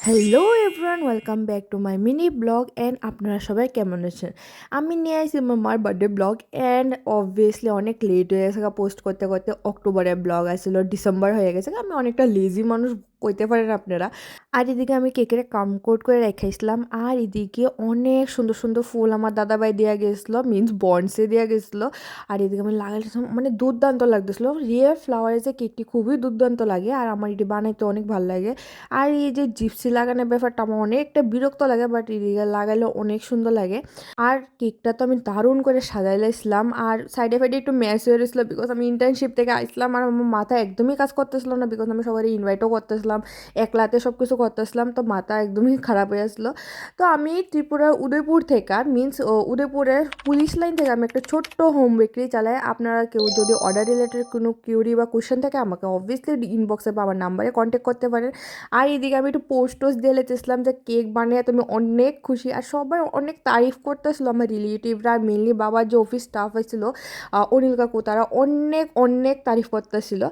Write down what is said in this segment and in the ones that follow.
Hello everyone, welcome back to my mini blog and আপনারা সবাই কেমন আছেন। আমি নিয়ে আসছি আমার মার বার্থডে ব্লগ অ্যান্ড অবভিয়াসলি অনেক লেট হয়ে গেছে পোস্ট করতে করতে। অক্টোবরের ব্লগ আসছিল, ডিসেম্বর হয়ে গেছে। আমি অনেকটা লেজি মানুষ কইতে পারেন আপনারা। আর এদিকে আমি কেকের কামকোট করে রেখাইছিলাম, আর এদিকে অনেক সুন্দর সুন্দর ফুল আমার দাদাভাই দেওয়া গেছিলো, মিন্স বন্ডসে দেওয়া গেছিলো। আর এদিকে আমি লাগাইছিলাম, মানে দুর্দান্ত লাগতেছিলো। রিয়েল ফ্লাওয়ারের যে কেকটি খুবই দুর্দান্ত লাগে, আর আমার এটি বানাইতে অনেক ভালো লাগে। আর এই যে জিপসি লাগানোর ব্যাপারটা আমার অনেকটা বিরক্ত লাগে, বাট এদিকে লাগাইলে অনেক সুন্দর লাগে। আর কেকটা তো আমি দারুণ করে সাজাইলাইছিলাম, আর সাইডে ফাইডে একটু ম্যাচ হয়ে গেছিলো বিকজ আমি ইন্টার্নশিপ থেকে আসলাম, আর আমার মাথা একদমই কাজ করতেছিল না বিকজ আমি সবাই ইনভাইটও করতেছিলাম, একলাতে সব কিছু করতেছিলাম, তো মাথা একদমই খারাপ হয়ে আসলো। তো আমি ত্রিপুরার উদয়পুর থেকে, মিন্স উদয়পুরের পুলিশ লাইন থেকে আমি একটা ছোট্ট হোম বেকারি চালাই। আপনারা কেউ যদি অর্ডার রিলেটেড কোনো কিউরি বা কোয়েশ্চেন থাকে আমাকে অবভিয়াসলি ইনবক্সে বা আমার নাম্বারে কন্ট্যাক্ট করতে পারেন। আর এদিকে আমি একটু পোস্ট দিয়ে লেতেছিলাম যে কেক বানিয়ে তুমি অনেক খুশি, আর সবাই অনেক তারিফ করতেছিল। আমার রিলেটিভরা, মেনলি বাবার যে অফিস স্টাফ হয়েছিল অনিল কাকু, তারা অনেক অনেক তারিফ করতেছিল।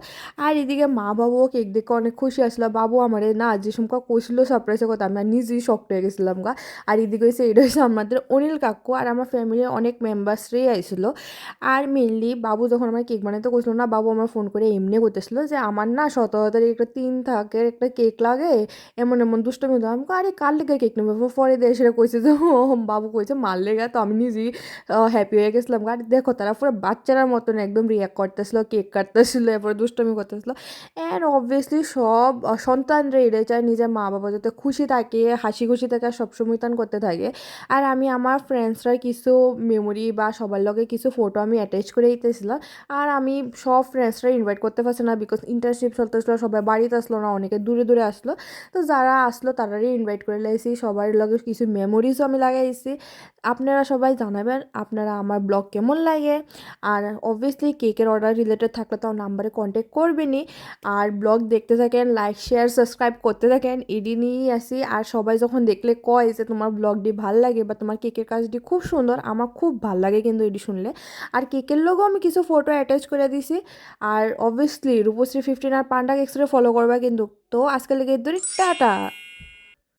আর এদিকে মা বাবুও কেক দেখে অনেক খুশি আসলো। বাবু আমারে না যে সমকা কইছিল সারপ্রাইজের কথা, আমি নিজেই শক্ট হয়ে গেছিলাম গা। আর এদিকে হয়েছে এটা হয়েছে আমাদের অনিল কাকু আর আমার ফ্যামিলির অনেক মেম্বার্সরাই আইছিল। আর মেনলি বাবু যখন আমার কেক বানাতে কইছিল না, বাবু আমার ফোন করে এমনি করতেছিল যে আমার না 17 তারিখ একটা 3 থাকের একটা কেক লাগে, এমন এমন দুষ্টমি হতো। আমি আরে কার লেগে কেক নেবো, পরে দিয়ে সেটা কইছে যে বাবু কইছে মার লেগে। তো আমি নিজেই হ্যাপি হয়ে গেছিলাম। আর দেখো তারা পুরো বাচ্চারার মতন একদম রিয়াক্ট করতেছিল, কেক কাটতেছিল, এরপরে দুষ্টমি করতেছিল। অ্যান্ড অবভিয়াসলি সব সন্তানরা এটাই চায় নিজের মা বাবা যাতে খুশি থাকে, হাসি খুশি থাকে, সবসময় তান করতে থাকে। আর আমি আমার ফ্রেন্ডসরা কিছু মেমোরি বা সবার লগে কিছু ফটো আমি অ্যাটাচ করে দিতেছিলাম। আর আমি সব ফ্রেন্ডসরা ইনভাইট করতে পারছি না বিকজ ইন্টার্নশিপ চলতেছিলো, সবাই বাড়িতে আসলো না, অনেকে দূরে দূরে আসলো। তো যারা আসলো তারারই ইনভাইট করে লাইছি, সবার লগে কিছু মেমোরিজও আমি লাগাইছি। আপনারা সবাই জানাবেন আপনারা আমার ব্লগ কেমন লাগে। আর অবভিয়াসলি কেকের অর্ডার রিলেটেড থাকলে তো নাম্বারে কন্ট্যাক্ট করবেনই। আর ব্লগ দেখতে থাকেন, লাইক শেয়ার সাবস্ক্রাইব করতে থাকেন, এডি নিয়েই আসি। আর সবাই যখন দেখলে কয় যে তোমার ব্লগটি ভাল লাগে বা তোমার কেকের কাজটি খুব সুন্দর, আমার খুব ভাল লাগে কিন্তু এটি শুনলে। আর কেকের লোগও আমি কিছু ফটো অ্যাটাচ করে দিছি। আর অবভিয়াসলি রূপশ্রী 15 আর পান্ডা কেক্সরে ফলো করবা কিন্তু। তো আজকে লেগে ধরি টাটা।